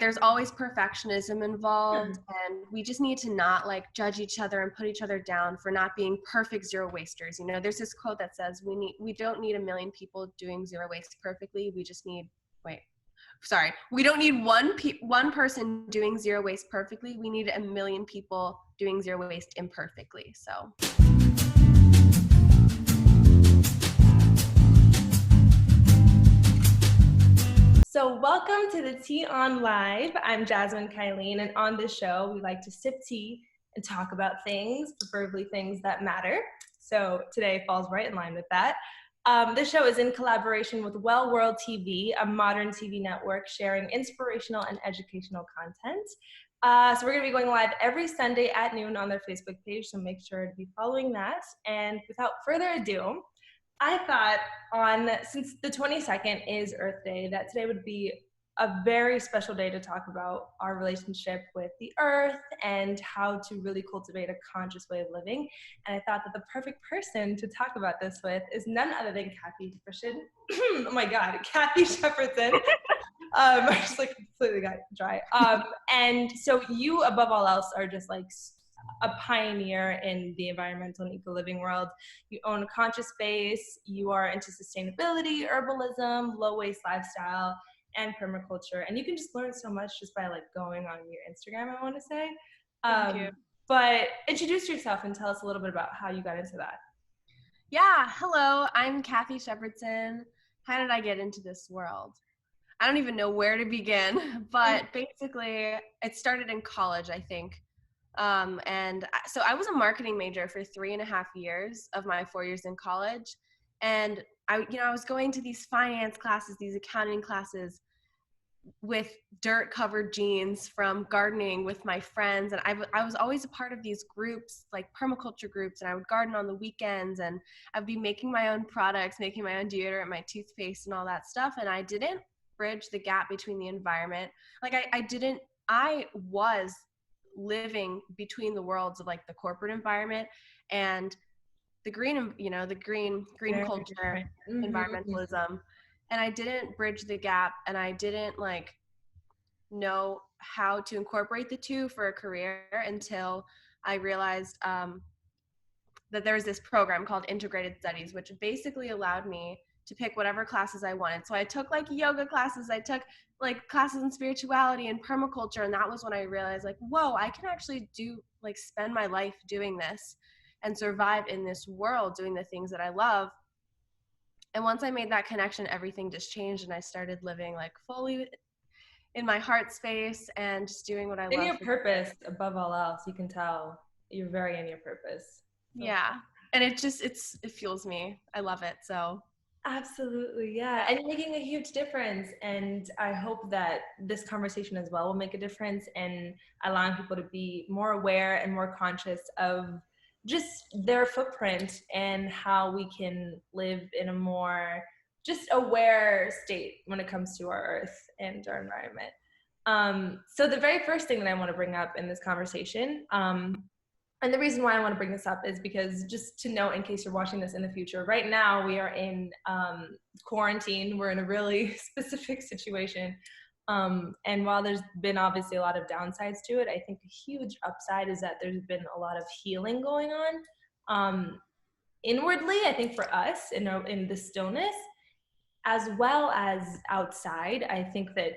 there's always perfectionism involved, and we just need to not like judge each other and put each other down for not being perfect zero wasters. You know, there's this quote that says we don't need a million people doing zero waste perfectly. We don't need one person doing zero waste perfectly. We need a million people doing zero waste imperfectly. So welcome to the Tea on Live. I'm Jazmin, Kylene, and on this show, we like to sip tea and talk about things, preferably things that matter. So today falls right in line with that. This show is in collaboration with Well World TV, a modern TV network sharing inspirational and educational content. So we're going to be going live every Sunday at noon on their Facebook page, so make sure to be following that. And without further ado, I thought since the 22nd is Earth Day, that today would be a very special day to talk about our relationship with the earth and how to really cultivate a conscious way of living. And I thought that the perfect person to talk about this with is none other than Cathy Shepardson. Oh my God, Cathy Shepardson. I just like completely got dry. And so you, above all else, are just like a pioneer in the environmental and eco-living world. You own a conscious space, you are into sustainability, herbalism, low-waste lifestyle, and permaculture. And you can just learn so much just by like going on your Instagram, I want to say. Thank you. But introduce yourself and tell us a little bit about how you got into that. Yeah, hello, I'm Cathy Shepardson. How did I get into this world? I don't even know where to begin, but basically it started in college, I think. So I was a marketing major for 3.5 years of my 4 years in college. And I was going to these finance classes, these accounting classes with dirt covered jeans from gardening with my friends. And I was always a part of these groups, like permaculture groups, and I would garden on the weekends, and I'd be making my own products, making my own deodorant, my toothpaste and all that stuff. And I didn't bridge the gap between the environment. Like I was living between the worlds of like the corporate environment and the green culture, environmentalism. And I didn't bridge the gap, and I didn't like know how to incorporate the two for a career until I realized that there was this program called Integrated Studies, which basically allowed me to pick whatever classes I wanted. So I took like yoga classes, I took like classes in spirituality and permaculture. And that was when I realized like, whoa, I can actually spend my life doing this and survive in this world doing the things that I love. And once I made that connection, everything just changed, and I started living like fully in my heart space and just doing what I love. In your purpose, above all else, you can tell you're very in your purpose. Yeah. And it fuels me. I love it. So absolutely, yeah. And you're making a huge difference. And I hope that this conversation as well will make a difference in allowing people to be more aware and more conscious of just their footprint and how we can live in a more just aware state when it comes to our earth and our environment. So the very first thing that I want to bring up in this conversation, and the reason why I want to bring this up is because just to note, in case you're watching this in the future, right now we are in quarantine. We're in a really specific situation. And while there's been obviously a lot of downsides to it, I think a huge upside is that there's been a lot of healing going on. Inwardly, I think for us in the stillness, as well as outside. I think that,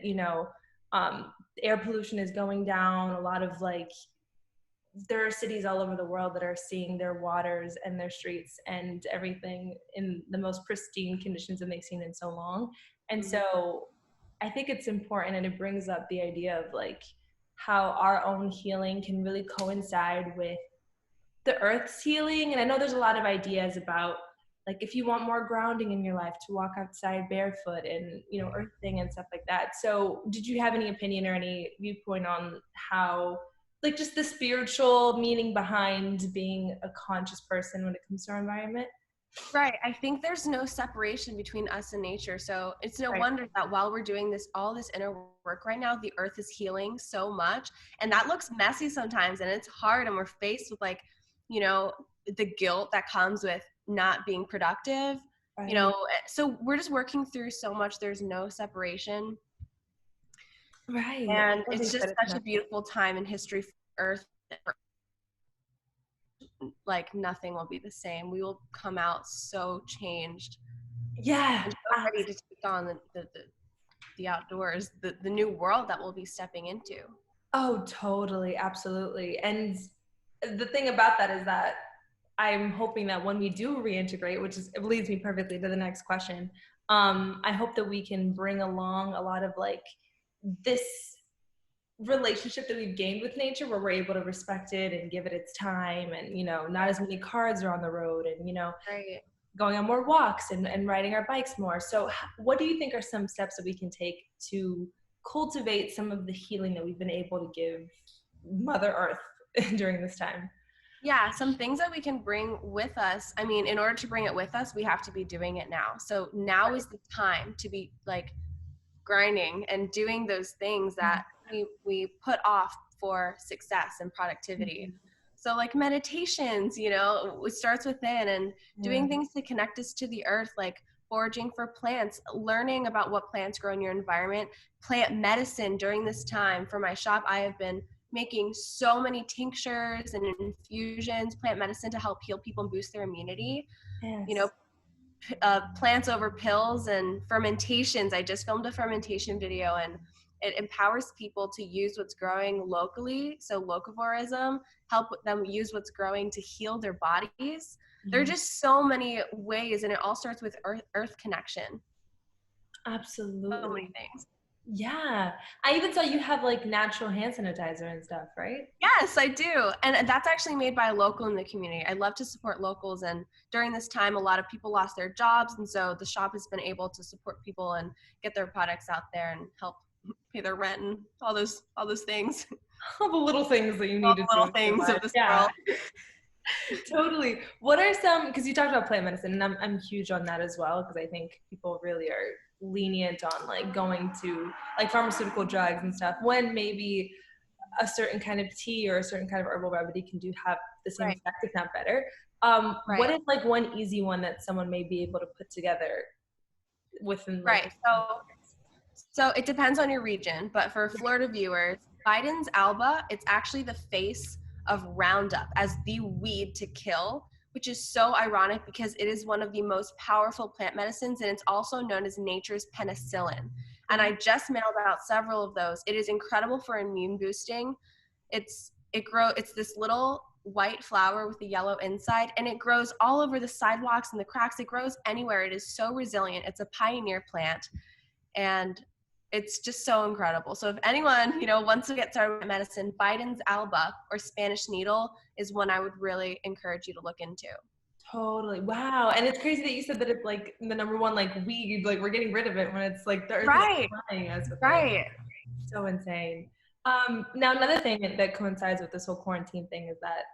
air pollution is going down. A lot of there are cities all over the world that are seeing their waters and their streets and everything in the most pristine conditions that they've seen in so long. And so I think it's important, and it brings up the idea of how our own healing can really coincide with the earth's healing. And I know there's a lot of ideas about if you want more grounding in your life, to walk outside barefoot and, earthing and stuff like that. So did you have any opinion or any viewpoint on how just the spiritual meaning behind being a conscious person when it comes to our environment? Right. I think there's no separation between us and nature. So it's no wonder that while we're doing all this inner work right now, the earth is healing so much. And that looks messy sometimes, and it's hard, and we're faced with the guilt that comes with not being productive, so we're just working through so much. There's no separation. Right. I And love it's that you said just it's such not. a beautiful time in history for Earth. Like nothing will be the same. We will come out so changed Yeah. and so ready to take on the outdoors, the new world that we'll be stepping into. Oh, totally. Absolutely. And the thing about that is that I'm hoping that when we do reintegrate, which is, it leads me perfectly to the next question. I hope that we can bring along a lot of like this relationship that we've gained with nature where we're able to respect it and give it its time, and not as many cars are on the road, and Right. going on more walks and riding our bikes more. So what do you think are some steps that we can take to cultivate some of the healing that we've been able to give Mother Earth during this time? Yeah, some things that we can bring with us. I mean, in order to bring it with us, we have to be doing it now. So now is the time to be like grinding and doing those things that we put off for success and productivity. Mhm. So like meditations, it starts within, and Yeah. doing things to connect us to the earth, like foraging for plants, learning about what plants grow in your environment, plant medicine during this time. For my shop, I have been making so many tinctures and infusions, plant medicine to help heal people and boost their immunity. You know, Yes. plants over pills and fermentations. I just filmed a fermentation video, and it empowers people to use what's growing locally. So locavorism, help them use what's growing to heal their bodies. There are Mhm. just so many ways, and it all starts with earth connection. So many Absolutely. things. Yeah. I even saw you have like natural hand sanitizer and stuff, right? Yes, I do. And that's actually made by a local in the community. I love to support locals. And during this time, a lot of people lost their jobs. And so the shop has been able to support people and get their products out there and help pay their rent and all those things, All the little things that you all need to the do little in your things life. of this Yeah. world. Totally. What are some, because you talked about plant medicine, and I'm huge on that as well, because I think people really are lenient on like going to like pharmaceutical drugs and stuff when maybe a certain kind of tea or a certain kind of herbal remedy can do have the same Right, effect, if not better. What right, is like one easy one that someone may be able to put together within like right. So it depends on your region, but for Florida viewers, Biden's alba, it's actually the face of Roundup as the weed to kill, which is so ironic because it is one of the most powerful plant medicines, and it's also known as nature's penicillin. And I just mailed out several of those. It is incredible for immune boosting. It's this little white flower with the yellow inside, and it grows all over the sidewalks and the cracks. It grows anywhere. It is so resilient. It's a pioneer plant, and it's just so incredible. So if anyone, wants to get started with medicine, Biden's alba or Spanish needle is one I would really encourage you to look into. Totally. Wow. And it's crazy that you said that it's like the number one like weed, like we're getting rid of it when it's like the earth is Right, supplying us with it. right. So insane. Now another thing that coincides with this whole quarantine thing is that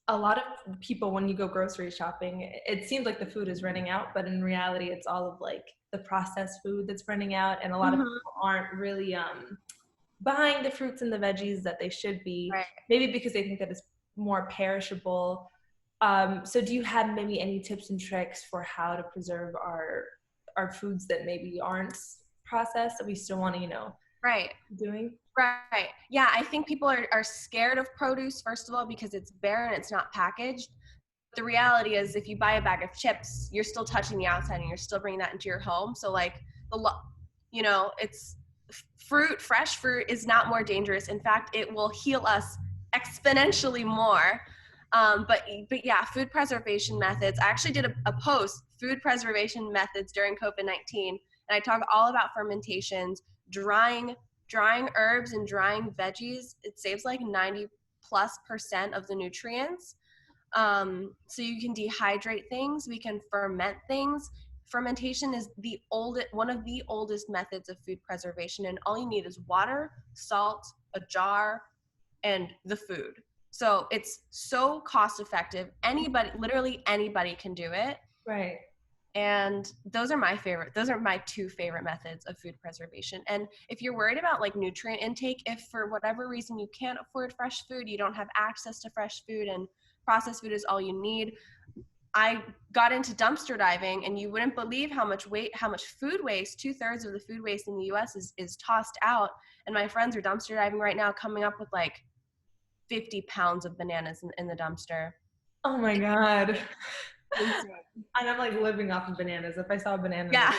a lot of people, when you go grocery shopping, it seems like the food is running out, but in reality it's all of like the processed food that's running out, and a lot of Mm-hmm. people aren't really buying the fruits and the veggies that they should be, Right. maybe because they think that it's more perishable. So do you have maybe any tips and tricks for how to preserve our foods that maybe aren't processed that we still want to, Right. doing? Right. Yeah, I think people are scared of produce, first of all, because it's bare and it's not packaged. The reality is, if you buy a bag of chips, you're still touching the outside and you're still bringing that into your home. So, like, it's fresh fruit is not more dangerous. In fact, it will heal us exponentially more. But yeah, food preservation methods. I actually did a post, food preservation methods during COVID-19, and I talk all about fermentations, drying herbs and drying veggies. It saves like 90+% of the nutrients. So you can dehydrate things, we can ferment things. Fermentation is one of the oldest methods of food preservation, and all you need is water, salt, a jar, and the food. So it's so cost effective. Literally anybody can do it. Right. And those are my two favorite methods of food preservation. And if you're worried about like nutrient intake, if for whatever reason you can't afford fresh food, you don't have access to fresh food and processed food is all you need, I got into dumpster diving, and you wouldn't believe how much food waste, 2/3 of the food waste in the US is tossed out. And my friends are dumpster diving right now, coming up with like 50 pounds of bananas in the dumpster. Oh my God. Insane. And I'm like living off of bananas. If I saw a banana, Yeah.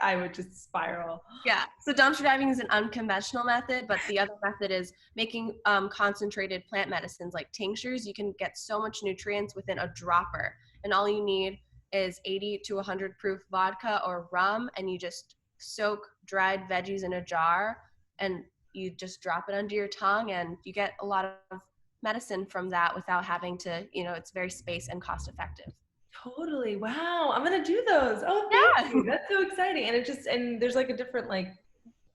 I would just spiral. Yeah. So dumpster diving is an unconventional method, but the other method is making concentrated plant medicines like tinctures. You can get so much nutrients within a dropper, and all you need is 80 to 100 proof vodka or rum, and you just soak dried veggies in a jar, and you just drop it under your tongue, and you get a lot of medicine from that without having to, it's very space and cost effective. Totally. Wow. I'm going to do those. Oh, thank you. That's so exciting. And there's like a different like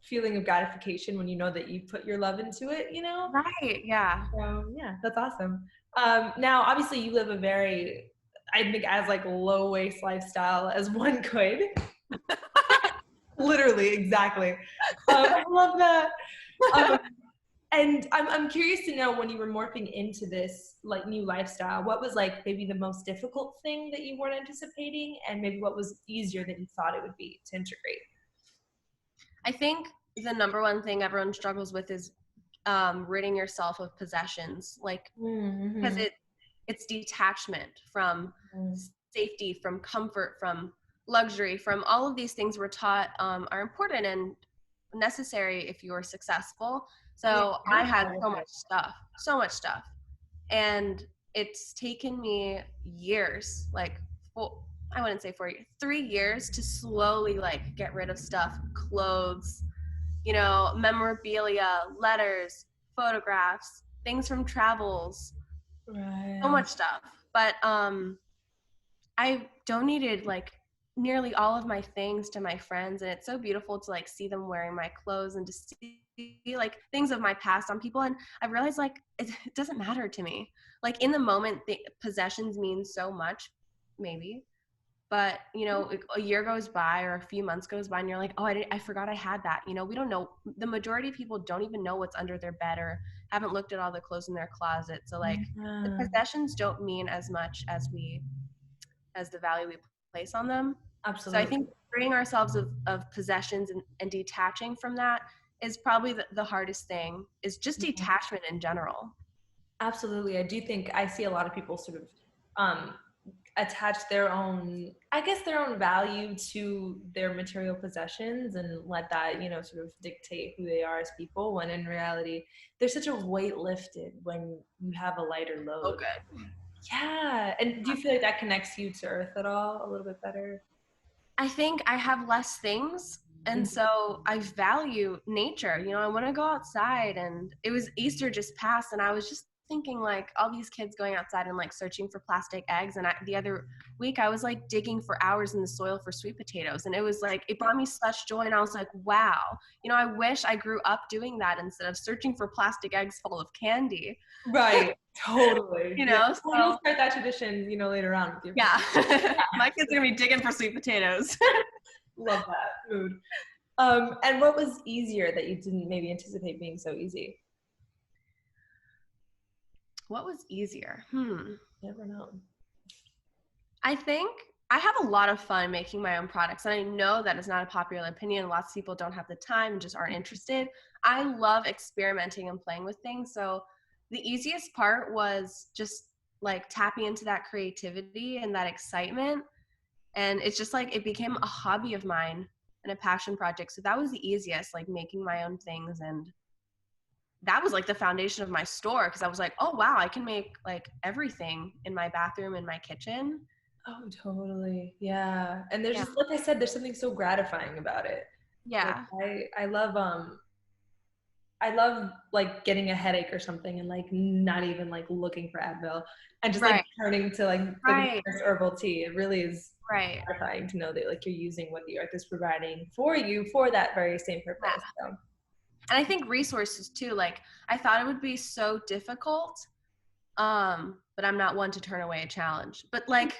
feeling of gratification when you know that you put your love into it, Right. Yeah. So yeah, that's awesome. Now, obviously you live a very, I think as like low waste lifestyle as one could. Literally, exactly. I love that. And I'm curious to know, when you were morphing into this like new lifestyle, what was like maybe the most difficult thing that you weren't anticipating, and maybe what was easier than you thought it would be to integrate? I think the number one thing everyone struggles with is ridding yourself of possessions, like because it's detachment from safety, from comfort, from luxury, from all of these things we're taught are important and necessary if you're successful. So I had so much stuff, and it's taken me years, like, well, I wouldn't say 4 years, 3 years to slowly like get rid of stuff, clothes, memorabilia, letters, photographs, things from travels, so much stuff. But I donated like nearly all of my things to my friends, and it's so beautiful to like see them wearing my clothes and to see like things of my past on people. And I realized like it doesn't matter to me. Like in the moment, the possessions mean so much, maybe. But a year goes by or a few months goes by, and you're like, oh, I forgot I had that. We don't know. The majority of people don't even know what's under their bed or haven't looked at all the clothes in their closet. So like the possessions don't mean as much as the value we place on them. Absolutely. So I think freeing ourselves of possessions and detaching from that is probably the hardest thing, is just detachment in general. Absolutely. I do think I see a lot of people sort of attach their own value to their material possessions and let that, sort of dictate who they are as people, when in reality, there's such a weight lifted when you have a lighter load. Oh, good. Yeah. And do you feel like that connects you to Earth at all a little bit better? I think I have less things, and so I value nature. I want to go outside, and it was Easter just passed, and I was just thinking like all these kids going outside and like searching for plastic eggs, and the other week I was like digging for hours in the soil for sweet potatoes, and it was like, it brought me such joy, and I was like, wow, I wish I grew up doing that instead of searching for plastic eggs full of candy. Right. Totally. So you'll start that tradition, later on with your my kids are gonna be digging for sweet potatoes. Love that food. And what was easier that you didn't maybe anticipate being so easy? What was easier? Never know. I think I have a lot of fun making my own products, and I know that is not a popular opinion. Lots of people don't have the time and just aren't interested. I love experimenting and playing with things. So the easiest part was just like tapping into that creativity and that excitement. And it's just like, it became a hobby of mine and a passion project. So that was the easiest, like making my own things. And that was like the foundation of my store, because I was like, oh wow, I can make like everything in my bathroom and my kitchen. Oh, totally. Yeah. And there's just, like I said, there's something so gratifying about it. Yeah. Like, I love like getting a headache or something and like not even like looking for Advil and just like turning to like the herbal tea. It really is gratifying to know that like you're using what the earth is providing for you for that very same purpose. Yeah. So. And I think resources too, like I thought it would be so difficult, but I'm not one to turn away a challenge. But like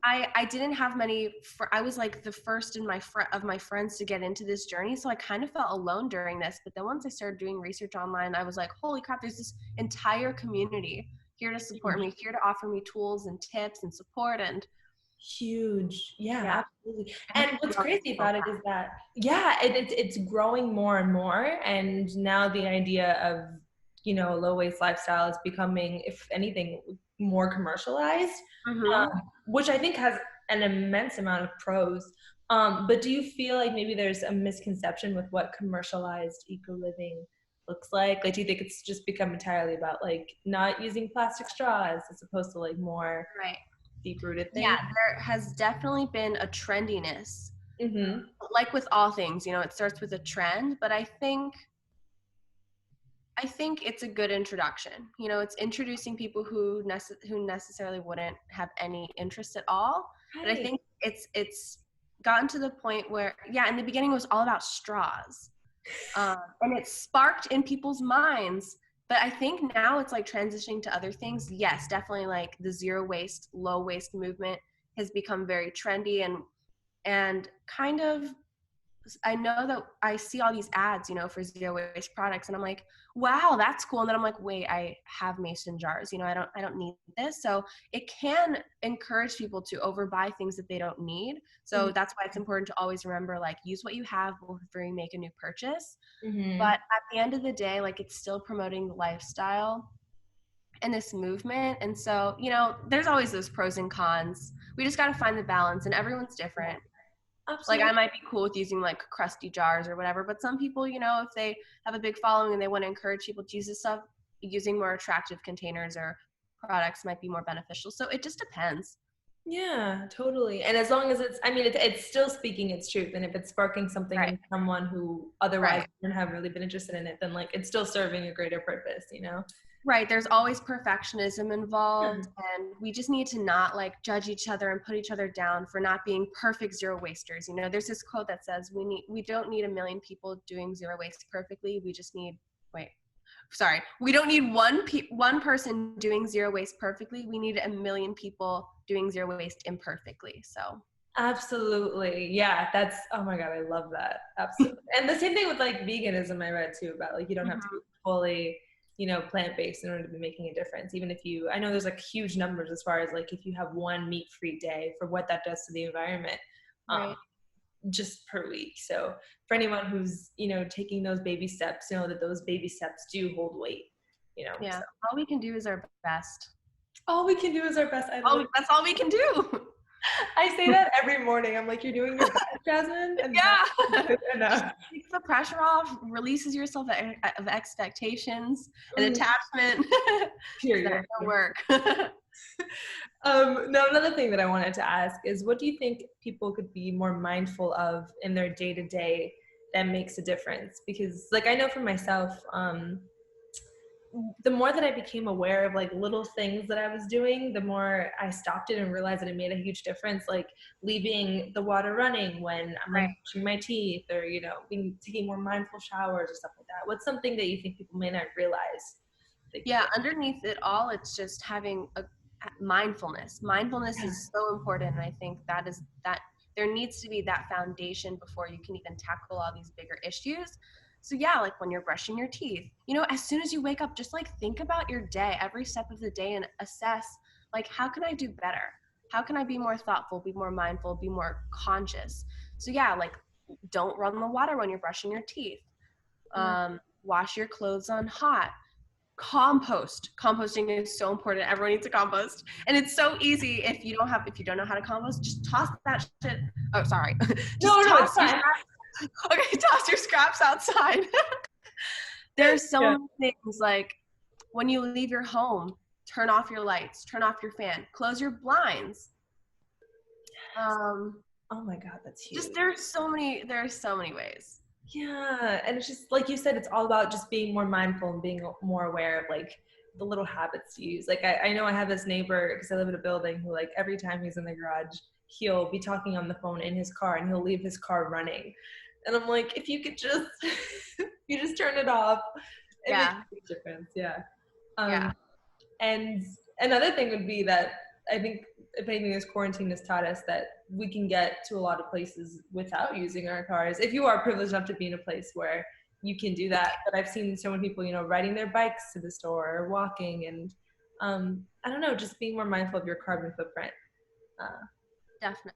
I didn't have many. I was like the first in of my friends to get into this journey, so I kind of felt alone during this. But then once I started doing research online, I was like, holy crap! There's this entire community here to support me, here to offer me tools and tips and support. And huge. Yeah, absolutely. I And what's love crazy about it is that, yeah, it's growing more and more. And now the idea of, you know, low waste lifestyle is becoming, if anything, more commercialized, which I think has an immense amount of pros. But do you feel like maybe there's a misconception with what commercialized eco living looks like? Like, do you think it's just become entirely about like not using plastic straws as opposed to like more Right. deep-rooted things? Yeah, there has definitely been a trendiness. Mm-hmm. Like with all things, you know, it starts with a trend, but I think it's a good introduction. You know, it's introducing people who necessarily wouldn't have any interest at all. But I Right. think it's gotten to the point where, yeah, in the beginning it was all about straws, and it sparked in people's minds. But I think now it's like transitioning to other things. Yes, definitely, like the zero waste, low waste movement has become very trendy and kind of, I know that I see all these ads, you know, for zero waste products, and I'm like, wow, that's cool. And then I'm like, wait, I have mason jars, you know, I don't need this. So it can encourage people to overbuy things that they don't need. So that's why it's important to always remember, like, use what you have before you make a new purchase. Mm-hmm. But at the end of the day, like, it's still promoting the lifestyle and this movement. And so, you know, there's always those pros and cons. We just got to find the balance, and everyone's different. Like, Absolutely. I might be cool with using like crusty jars or whatever, but some people, you know, if they have a big following and they want to encourage people to use this stuff, using more attractive containers or products might be more beneficial. So it just depends. Yeah, totally. And as long as it's, I mean, it's still speaking its truth. And if it's sparking something Right. in someone who otherwise Right. wouldn't have really been interested in it, then like it's still serving a greater purpose, you know? Right. There's always perfectionism Yeah. involved, and we just need to not like judge each other and put each other down for not being perfect zero wasters. You know, there's this quote that says we don't need a million people doing zero waste perfectly. We just need, wait, sorry, we don't need one person doing zero waste perfectly. We need a million people doing zero waste imperfectly. So Absolutely. Yeah, that's, oh my God, I love that. Absolutely. And the same thing with like veganism, I read too, about like you don't have to be fully, you know, plant-based in order to be making a difference. Even if you, I know there's like huge numbers as far as like if you have one meat-free day for what that does to the environment. right. Just per week. So for anyone who's, you know, taking those baby steps, know that those baby steps do hold weight, you know. Yeah. So All we can do is our best. all we can do is our best. That's all we can do. I say that every morning. I'm like, you're doing your best, Jazmin, and Yeah. that's enough. Takes the pressure off, releases yourself of expectations and attachment. Period. That'll work. No, another thing that I wanted to ask is, what do you think people could be more mindful of in their day-to-day that makes a difference? Because like I know for myself, the more that I became aware of like little things that I was doing, the more I stopped it and realized that it made a huge difference. Like leaving the water running when I'm like brushing my teeth, or, you know, taking more mindful showers or stuff like that. What's something that you think people may not realize? Yeah, underneath it all, it's just having a mindfulness. Mindfulness is so important, and I think that there needs to be that foundation before you can even tackle all these bigger issues. So yeah, like when you're brushing your teeth, you know, as soon as you wake up, just like think about your day, every step of the day, and assess, like, how can I do better? How can I be more thoughtful, be more mindful, be more conscious? So yeah, like, don't run the water when you're brushing your teeth. Wash your clothes on hot. Composting is so important. Everyone needs to compost, and it's so easy. If you don't know how to compost, just toss that shit. Oh, sorry. No, Just it's fine. okay, toss your scraps outside. There's so many things, like when you leave your home, turn off your lights, turn off your fan, close your blinds. Oh my God, that's huge. Just there are so many ways. Yeah, and it's just like you said, it's all about just being more mindful and being more aware of like the little habits you use. Like I know I have this neighbor, because I live in a building, who like every time he's in the garage, he'll be talking on the phone in his car and he'll leave his car running. And I'm like, if you could just you just turn it off, it makes a big difference. Yeah. And another thing would be that I think, if anything, this quarantine has taught us that we can get to a lot of places without using our cars. If you are privileged enough to be in a place where you can do that. But I've seen so many people, you know, riding their bikes to the store or walking. And I don't know, just being more mindful of your carbon footprint. Definitely.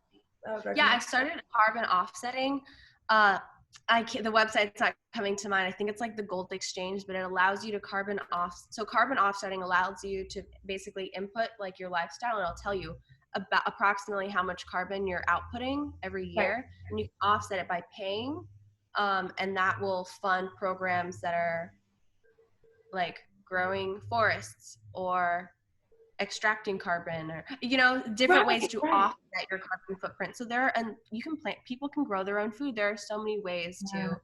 I would Yeah, I recommend. started carbon offsetting. The website's not coming to mind. I think it's like the Gold Exchange, but it allows you to carbon off. So carbon offsetting allows you to basically input like your lifestyle, and it'll tell you about approximately how much carbon you're outputting every Right. year, and you can offset it by paying, and that will fund programs that are like growing forests or extracting carbon, or different ways Right, to right. offset your carbon footprint. So there, and you can plant, people can grow their own food. There are so many ways Yeah. to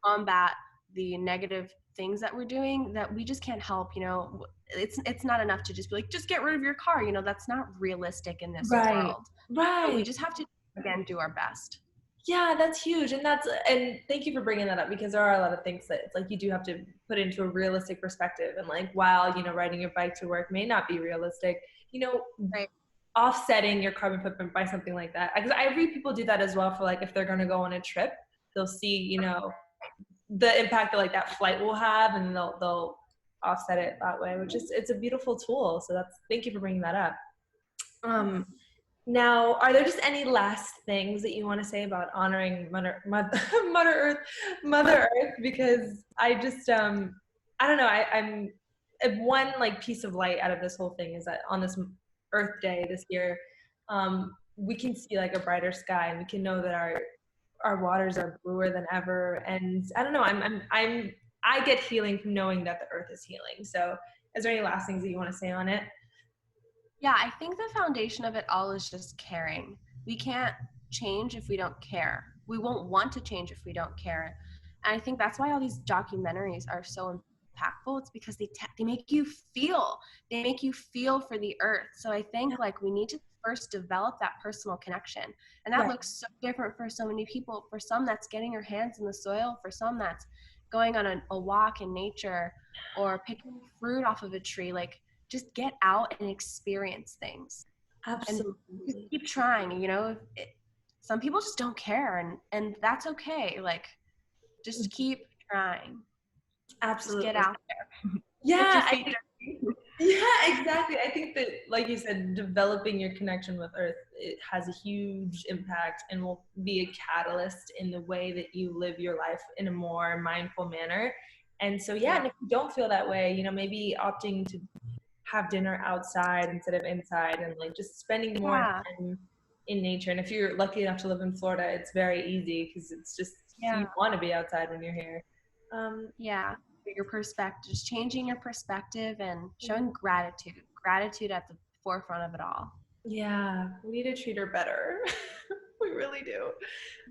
combat the negative things that we're doing that we just can't help. It's not enough to just be like, just get rid of your car. That's not realistic in this Right. world. So we Right. just have to, again, do our best. Yeah, that's huge. And thank you for bringing that up, because there are a lot of things that it's like you do have to put into a realistic perspective. And like, while, riding your bike to work may not be realistic, you know, Right. offsetting your carbon footprint by something like that. Because I read people do that as well for like if they're going to go on a trip, they'll see, the impact that like that flight will have, and they'll offset it that way, which is, it's a beautiful tool. So thank you for bringing that up. Um, Now, are there just any last things that you want to say about honoring Mother Earth, Mother Earth? Because I just, I don't know. I'm one like piece of light out of this whole thing is that on this Earth Day this year, we can see like a brighter sky, and we can know that our waters are bluer than ever. And I don't know. I get healing from knowing that the Earth is healing. So, is there any last things that you want to say on it? Yeah, I think the foundation of it all is just caring. We can't change if we don't care. We won't want to change if we don't care. And I think that's why all these documentaries are so impactful. It's because they make you feel. They make you feel for the earth. So I Yeah. think like we need to first develop that personal connection. And that Right. looks so different for so many people. For some, that's getting your hands in the soil. For some, that's going on a walk in nature or picking fruit off of a tree. Like, just get out and experience things and just Absolutely. keep trying. Some people just don't care, and that's okay. Like, just keep trying. Just get Absolutely. out there. Get Yeah, your feet dirty. yeah, exactly. I think that, like you said, developing your connection with Earth, it has a huge impact and will be a catalyst in the way that you live your life in a more mindful manner. And so, yeah, Yeah. and if you don't feel that way, maybe opting to have dinner outside instead of inside, and like just spending more Yeah. time in nature. And if you're lucky enough to live in Florida, it's very easy because it's just, Yeah. you want to be outside when you're here. Um, Yeah. Your perspective, just changing your perspective and showing gratitude. Gratitude at the forefront of it all. Yeah, we need to treat her better. We really do.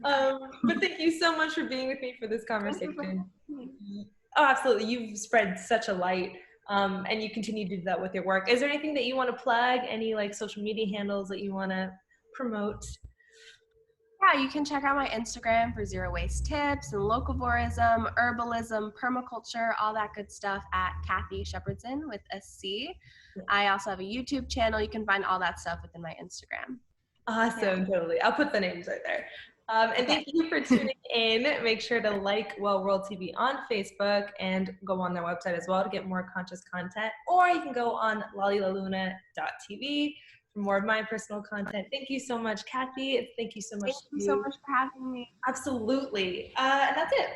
Yeah. But thank you so much for being with me for this Thank you for conversation. having me. Oh, absolutely. You've spread such a light, and you continue to do that with your work. Is there anything that you want to plug? Any like social media handles that you want to promote? Yeah, you can check out my Instagram for zero waste tips and locavorism, herbalism, permaculture, all that good stuff at Cathy Shepardson with a C. I also have a YouTube channel. You can find all that stuff within my Instagram. Yeah. Awesome, totally. I'll put the names right there. And Okay. thank you for tuning in. Make sure to like Well World TV on Facebook and go on their website as well to get more conscious content. Or you can go on lalilaluna.tv for more of my personal content. Thank you so much, Cathy. Thank you so much Thank to you so you. much for having me. Absolutely. And that's it.